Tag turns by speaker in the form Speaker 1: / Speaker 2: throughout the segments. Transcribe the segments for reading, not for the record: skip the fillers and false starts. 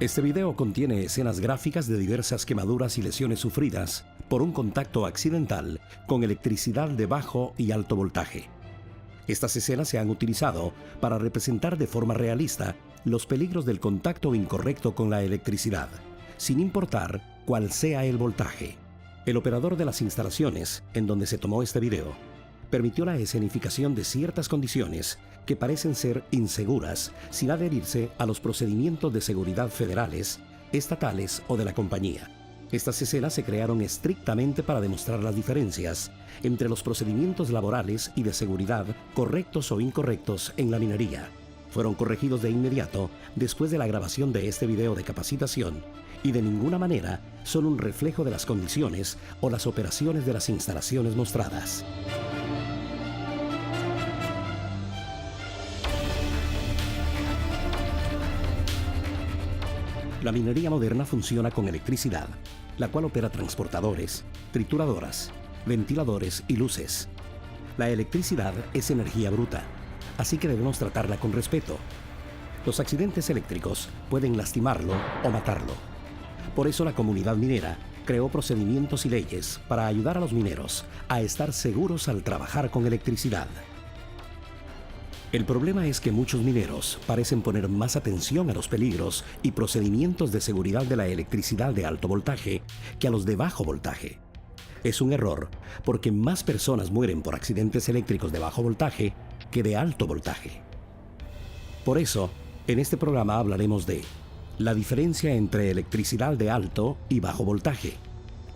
Speaker 1: Este video contiene escenas gráficas de diversas quemaduras y lesiones sufridas por un contacto accidental con electricidad de bajo y alto voltaje. Estas escenas se han utilizado para representar de forma realista los peligros del contacto incorrecto con la electricidad, sin importar cuál sea el voltaje. El operador de las instalaciones en donde se tomó este video permitió la escenificación de ciertas condiciones que parecen ser inseguras sin adherirse a los procedimientos de seguridad federales, estatales o de la compañía. Estas escenas se crearon estrictamente para demostrar las diferencias entre los procedimientos laborales y de seguridad correctos o incorrectos en la minería. Fueron corregidos de inmediato después de la grabación de este video de capacitación y de ninguna manera son un reflejo de las condiciones o las operaciones de las instalaciones mostradas. La minería moderna funciona con electricidad, la cual opera transportadores, trituradoras, ventiladores y luces. La electricidad es energía bruta, así que debemos tratarla con respeto. Los accidentes eléctricos pueden lastimarlo o matarlo. Por eso la comunidad minera creó procedimientos y leyes para ayudar a los mineros a estar seguros al trabajar con electricidad. El problema es que muchos mineros parecen poner más atención a los peligros y procedimientos de seguridad de la electricidad de alto voltaje que a los de bajo voltaje. Es un error porque más personas mueren por accidentes eléctricos de bajo voltaje que de alto voltaje. Por eso, en este programa hablaremos de la diferencia entre electricidad de alto y bajo voltaje,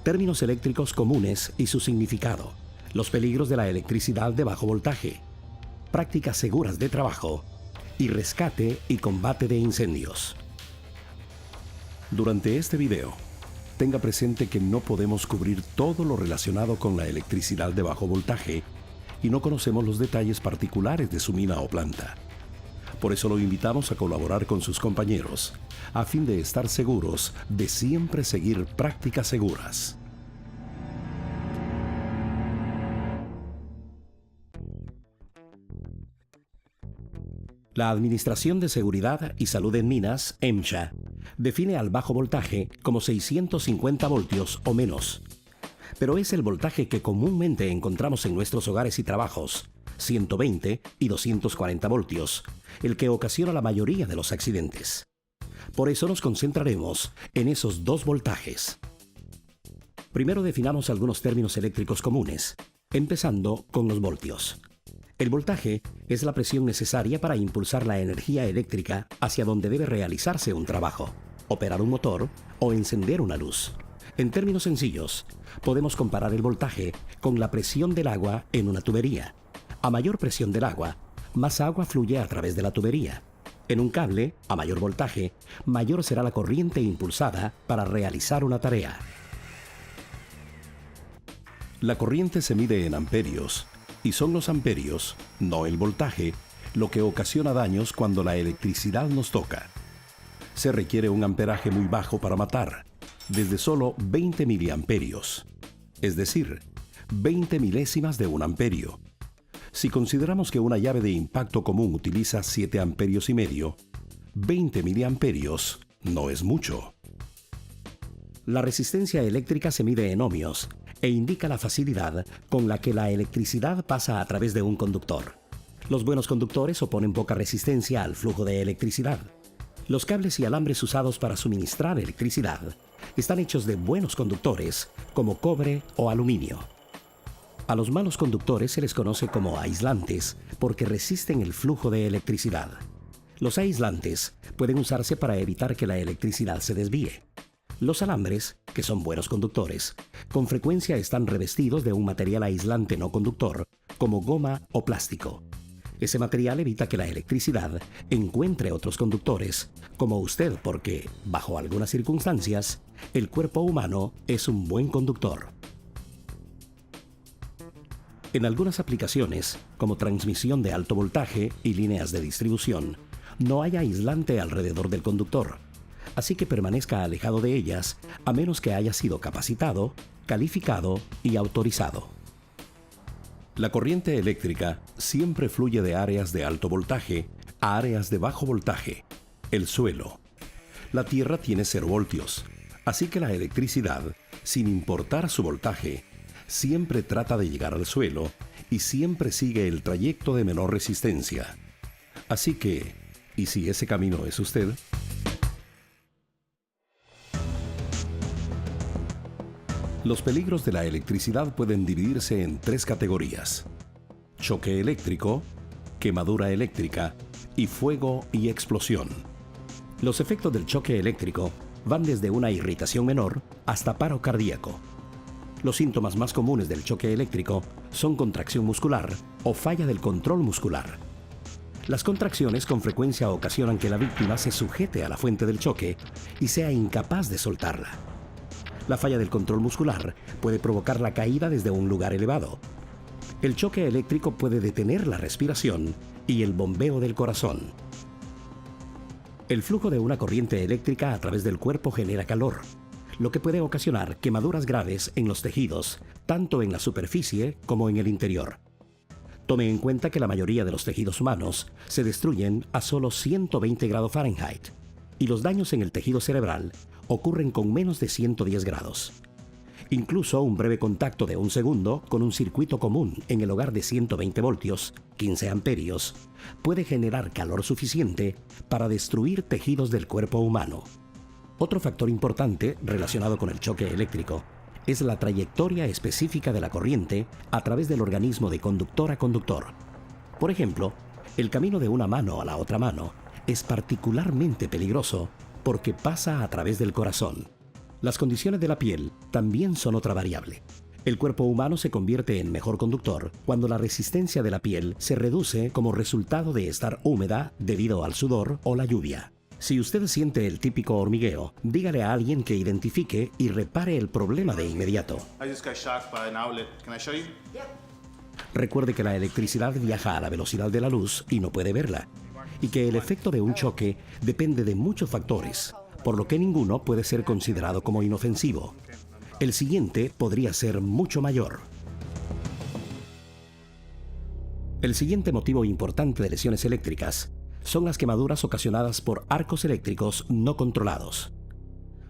Speaker 1: términos eléctricos comunes y su significado, los peligros de la electricidad de bajo voltaje, prácticas seguras de trabajo y rescate y combate de incendios. Durante este video, tenga presente que no podemos cubrir todo lo relacionado con la electricidad de bajo voltaje y no conocemos los detalles particulares de su mina o planta. Por eso lo invitamos a colaborar con sus compañeros, a fin de estar seguros de siempre seguir prácticas seguras. La Administración de Seguridad y Salud en Minas, MSHA, define al bajo voltaje como 650 voltios o menos. Pero es el voltaje que comúnmente encontramos en nuestros hogares y trabajos, 120 y 240 voltios, el que ocasiona la mayoría de los accidentes. Por eso nos concentraremos en esos dos voltajes. Primero definamos algunos términos eléctricos comunes, empezando con los voltios. El voltaje es la presión necesaria para impulsar la energía eléctrica hacia donde debe realizarse un trabajo, operar un motor o encender una luz. En términos sencillos, podemos comparar el voltaje con la presión del agua en una tubería. A mayor presión del agua, más agua fluye a través de la tubería. En un cable, a mayor voltaje, mayor será la corriente impulsada para realizar una tarea. La corriente se mide en amperios, y son los amperios, no el voltaje, lo que ocasiona daños cuando la electricidad nos toca. Se requiere un amperaje muy bajo para matar, desde solo 20 miliamperios, es decir, 20 milésimas de un amperio. Si consideramos que una llave de impacto común utiliza 7 amperios y medio, 20 miliamperios no es mucho. La resistencia eléctrica se mide en ohmios e indica la facilidad con la que la electricidad pasa a través de un conductor. Los buenos conductores oponen poca resistencia al flujo de electricidad. Los cables y alambres usados para suministrar electricidad están hechos de buenos conductores, como cobre o aluminio. A los malos conductores se les conoce como aislantes porque resisten el flujo de electricidad. Los aislantes pueden usarse para evitar que la electricidad se desvíe. Los alambres, que son buenos conductores, con frecuencia están revestidos de un material aislante no conductor, como goma o plástico. Ese material evita que la electricidad encuentre otros conductores, como usted, porque, bajo algunas circunstancias, el cuerpo humano es un buen conductor. En algunas aplicaciones, como transmisión de alto voltaje y líneas de distribución, no hay aislante alrededor del conductor, así que permanezca alejado de ellas a menos que haya sido capacitado, calificado y autorizado. La corriente eléctrica siempre fluye de áreas de alto voltaje a áreas de bajo voltaje, el suelo. La Tierra tiene 0 voltios, así que la electricidad, sin importar su voltaje, siempre trata de llegar al suelo y siempre sigue el trayecto de menor resistencia. Así que, ¿y si ese camino es usted? Los peligros de la electricidad pueden dividirse en 3 categorías: choque eléctrico, quemadura eléctrica y fuego y explosión. Los efectos del choque eléctrico van desde una irritación menor hasta paro cardíaco. Los síntomas más comunes del choque eléctrico son contracción muscular o falla del control muscular. Las contracciones con frecuencia ocasionan que la víctima se sujete a la fuente del choque y sea incapaz de soltarla. La falla del control muscular puede provocar la caída desde un lugar elevado. El choque eléctrico puede detener la respiración y el bombeo del corazón. El flujo de una corriente eléctrica a través del cuerpo genera calor, lo que puede ocasionar quemaduras graves en los tejidos, tanto en la superficie como en el interior. Tome en cuenta que la mayoría de los tejidos humanos se destruyen a solo 120 grados Fahrenheit y los daños en el tejido cerebral ocurren con menos de 110 grados. Incluso un breve contacto de 1 segundo con un circuito común en el hogar de 120 voltios, 15 amperios, puede generar calor suficiente para destruir tejidos del cuerpo humano. Otro factor importante relacionado con el choque eléctrico es la trayectoria específica de la corriente a través del organismo de conductor a conductor. Por ejemplo, el camino de una mano a la otra mano es particularmente peligroso porque pasa a través del corazón. Las condiciones de la piel también son otra variable. El cuerpo humano se convierte en mejor conductor cuando la resistencia de la piel se reduce como resultado de estar húmeda debido al sudor o la lluvia. Si usted siente el típico hormigueo, dígale a alguien que identifique y repare el problema de inmediato. Recuerde que la electricidad viaja a la velocidad de la luz y no puede verla, y que el efecto de un choque depende de muchos factores, por lo que ninguno puede ser considerado como inofensivo. El siguiente podría ser mucho mayor. El siguiente motivo importante de lesiones eléctricas son las quemaduras ocasionadas por arcos eléctricos no controlados.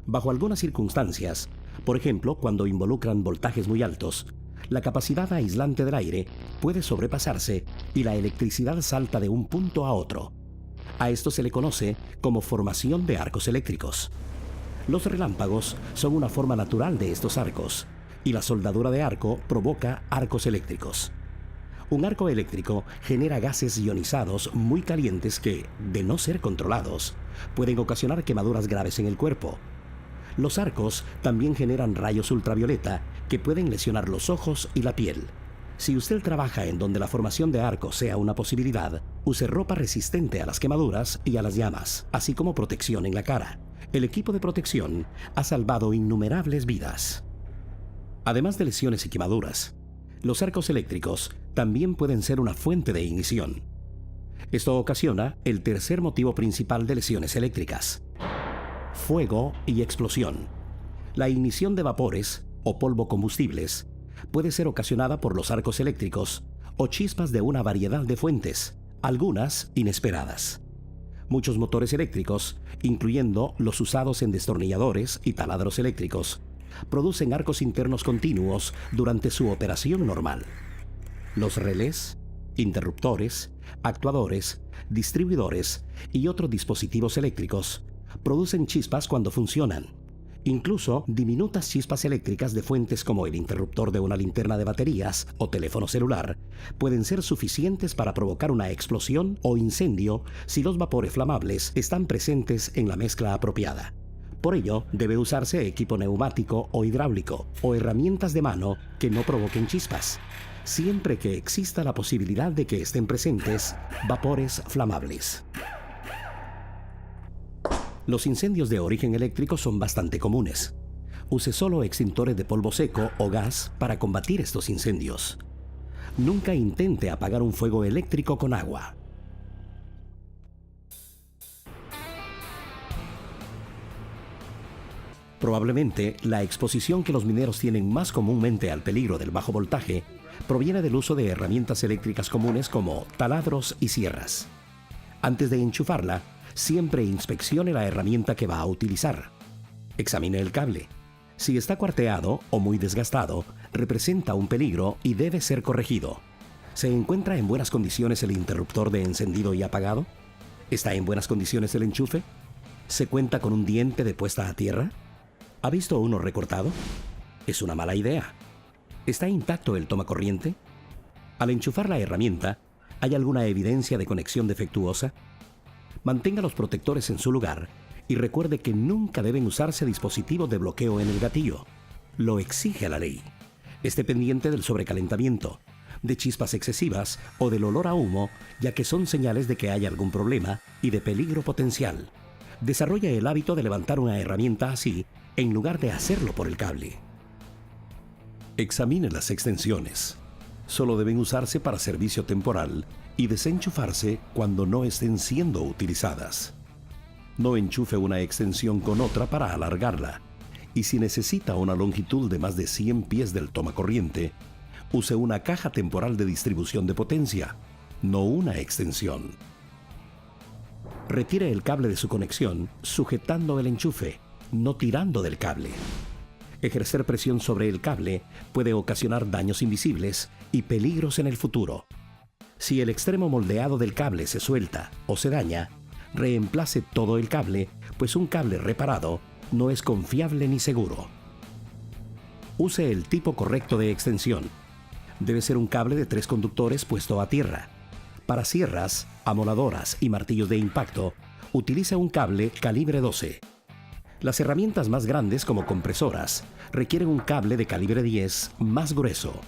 Speaker 1: Bajo algunas circunstancias, por ejemplo cuando involucran voltajes muy altos, la capacidad aislante del aire puede sobrepasarse y la electricidad salta de un punto a otro. A esto se le conoce como formación de arcos eléctricos. Los relámpagos son una forma natural de estos arcos, y la soldadura de arco provoca arcos eléctricos. Un arco eléctrico genera gases ionizados muy calientes que, de no ser controlados, pueden ocasionar quemaduras graves en el cuerpo. Los arcos también generan rayos ultravioleta que pueden lesionar los ojos y la piel. Si usted trabaja en donde la formación de arcos sea una posibilidad, use ropa resistente a las quemaduras y a las llamas, así como protección en la cara. El equipo de protección ha salvado innumerables vidas. Además de lesiones y quemaduras, los arcos eléctricos también pueden ser una fuente de ignición. Esto ocasiona el tercer motivo principal de lesiones eléctricas: fuego y explosión. La ignición de vapores o polvo combustibles puede ser ocasionada por los arcos eléctricos o chispas de una variedad de fuentes, algunas inesperadas. Muchos motores eléctricos, incluyendo los usados en destornilladores y taladros eléctricos, producen arcos internos continuos durante su operación normal. Los relés, interruptores, actuadores, distribuidores y otros dispositivos eléctricos producen chispas cuando funcionan. Incluso diminutas chispas eléctricas de fuentes como el interruptor de una linterna de baterías o teléfono celular pueden ser suficientes para provocar una explosión o incendio si los vapores flamables están presentes en la mezcla apropiada. Por ello, debe usarse equipo neumático o hidráulico o herramientas de mano que no provoquen chispas, siempre que exista la posibilidad de que estén presentes vapores flamables. Los incendios de origen eléctrico son bastante comunes. Use solo extintores de polvo seco o gas para combatir estos incendios. Nunca intente apagar un fuego eléctrico con agua. Probablemente, la exposición que los mineros tienen más comúnmente al peligro del bajo voltaje proviene del uso de herramientas eléctricas comunes como taladros y sierras. Antes de enchufarla, siempre inspeccione la herramienta que va a utilizar. Examine el cable. Si está cuarteado o muy desgastado, representa un peligro y debe ser corregido. ¿Se encuentra en buenas condiciones el interruptor de encendido y apagado? ¿Está en buenas condiciones el enchufe? ¿Se cuenta con un diente de puesta a tierra? ¿Ha visto uno recortado? Es una mala idea. ¿Está intacto el tomacorriente? Al enchufar la herramienta, ¿hay alguna evidencia de conexión defectuosa? Mantenga los protectores en su lugar y recuerde que nunca deben usarse dispositivos de bloqueo en el gatillo. Lo exige la ley. Esté pendiente del sobrecalentamiento, de chispas excesivas o del olor a humo, ya que son señales de que hay algún problema y de peligro potencial. Desarrolle el hábito de levantar una herramienta así, en lugar de hacerlo por el cable. Examine las extensiones. Solo deben usarse para servicio temporal y desenchufarse cuando no estén siendo utilizadas. No enchufe una extensión con otra para alargarla. Y si necesita una longitud de más de 100 pies del tomacorriente, use una caja temporal de distribución de potencia, no una extensión. Retire el cable de su conexión sujetando el enchufe, no tirando del cable. Ejercer presión sobre el cable puede ocasionar daños invisibles y peligros en el futuro. Si el extremo moldeado del cable se suelta o se daña, reemplace todo el cable, pues un cable reparado no es confiable ni seguro. Use el tipo correcto de extensión. Debe ser un cable de 3 conductores puesto a tierra. Para sierras, amoladoras y martillos de impacto, utilice un cable calibre 12. Las herramientas más grandes, como compresoras, requieren un cable de calibre 10 más grueso.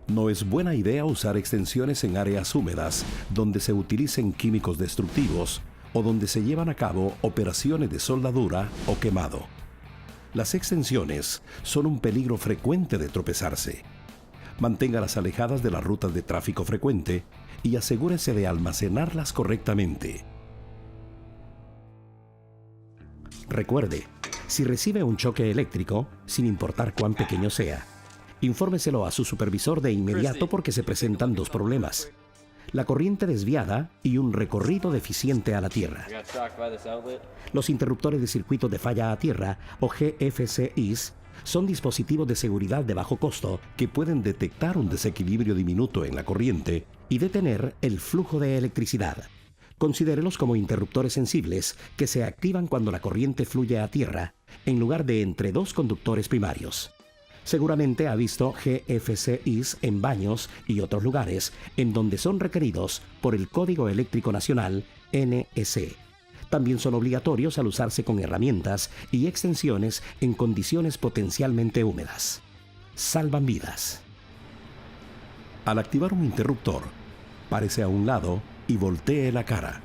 Speaker 1: No es buena idea usar extensiones en áreas húmedas donde se utilicen químicos destructivos o donde se llevan a cabo operaciones de soldadura o quemado. Las extensiones son un peligro frecuente de tropezarse. Manténgalas alejadas de las rutas de tráfico frecuente y asegúrese de almacenarlas correctamente. Recuerde, si recibe un choque eléctrico, sin importar cuán pequeño sea, infórmeselo a su supervisor de inmediato porque se presentan 2 problemas: la corriente desviada y un recorrido deficiente a la tierra. Los interruptores de circuito de falla a tierra, o GFCIs, son dispositivos de seguridad de bajo costo que pueden detectar un desequilibrio diminuto en la corriente y detener el flujo de electricidad. Considérelos como interruptores sensibles que se activan cuando la corriente fluye a tierra, en lugar de entre 2 conductores primarios. Seguramente ha visto GFCIs en baños y otros lugares en donde son requeridos por el Código Eléctrico Nacional NEC. También son obligatorios al usarse con herramientas y extensiones en condiciones potencialmente húmedas. Salvan vidas. Al activar un interruptor, párese a un lado y voltee la cara.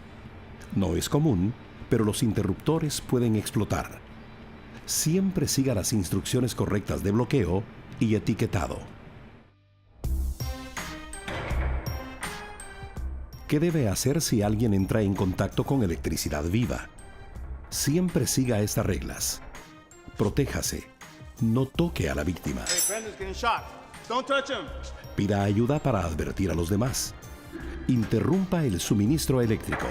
Speaker 1: No es común, pero los interruptores pueden explotar. Siempre siga las instrucciones correctas de bloqueo y etiquetado. ¿Qué debe hacer si alguien entra en contacto con electricidad viva? Siempre siga estas reglas. Protéjase. No toque a la víctima. Pida ayuda para advertir a los demás. Interrumpa el suministro eléctrico.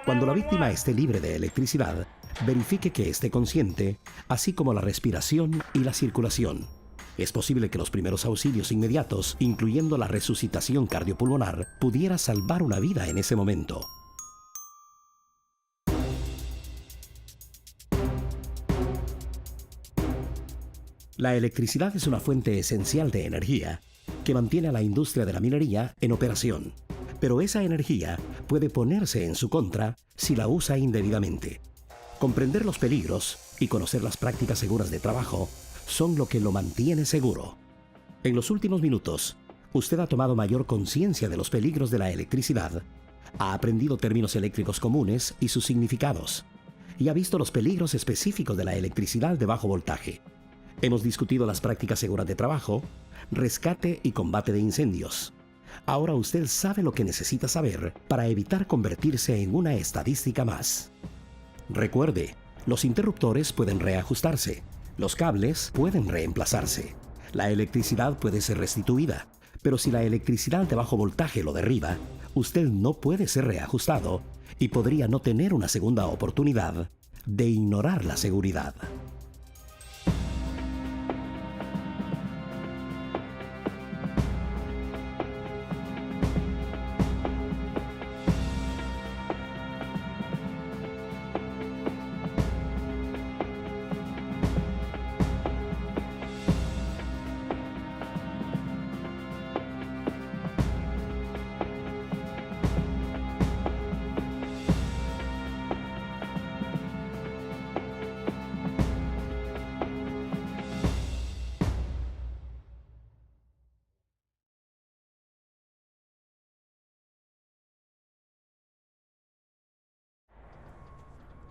Speaker 1: Cuando la víctima esté libre de electricidad, verifique que esté consciente, así como la respiración y la circulación. Es posible que los primeros auxilios inmediatos, incluyendo la resucitación cardiopulmonar, pudiera salvar una vida en ese momento. La electricidad es una fuente esencial de energía que mantiene a la industria de la minería en operación. Pero esa energía puede ponerse en su contra si la usa indebidamente. Comprender los peligros y conocer las prácticas seguras de trabajo son lo que lo mantiene seguro. En los últimos minutos, usted ha tomado mayor conciencia de los peligros de la electricidad, ha aprendido términos eléctricos comunes y sus significados, y ha visto los peligros específicos de la electricidad de bajo voltaje. Hemos discutido las prácticas seguras de trabajo, rescate y combate de incendios. Ahora usted sabe lo que necesita saber para evitar convertirse en una estadística más. Recuerde, los interruptores pueden reajustarse, los cables pueden reemplazarse, la electricidad puede ser restituida, Pero si la electricidad de bajo voltaje lo derriba, usted no puede ser reajustado y podría no tener una segunda oportunidad de ignorar la seguridad.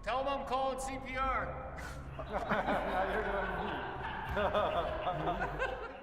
Speaker 2: Tell them I'm calling CPR.
Speaker 3: Now you're doing me.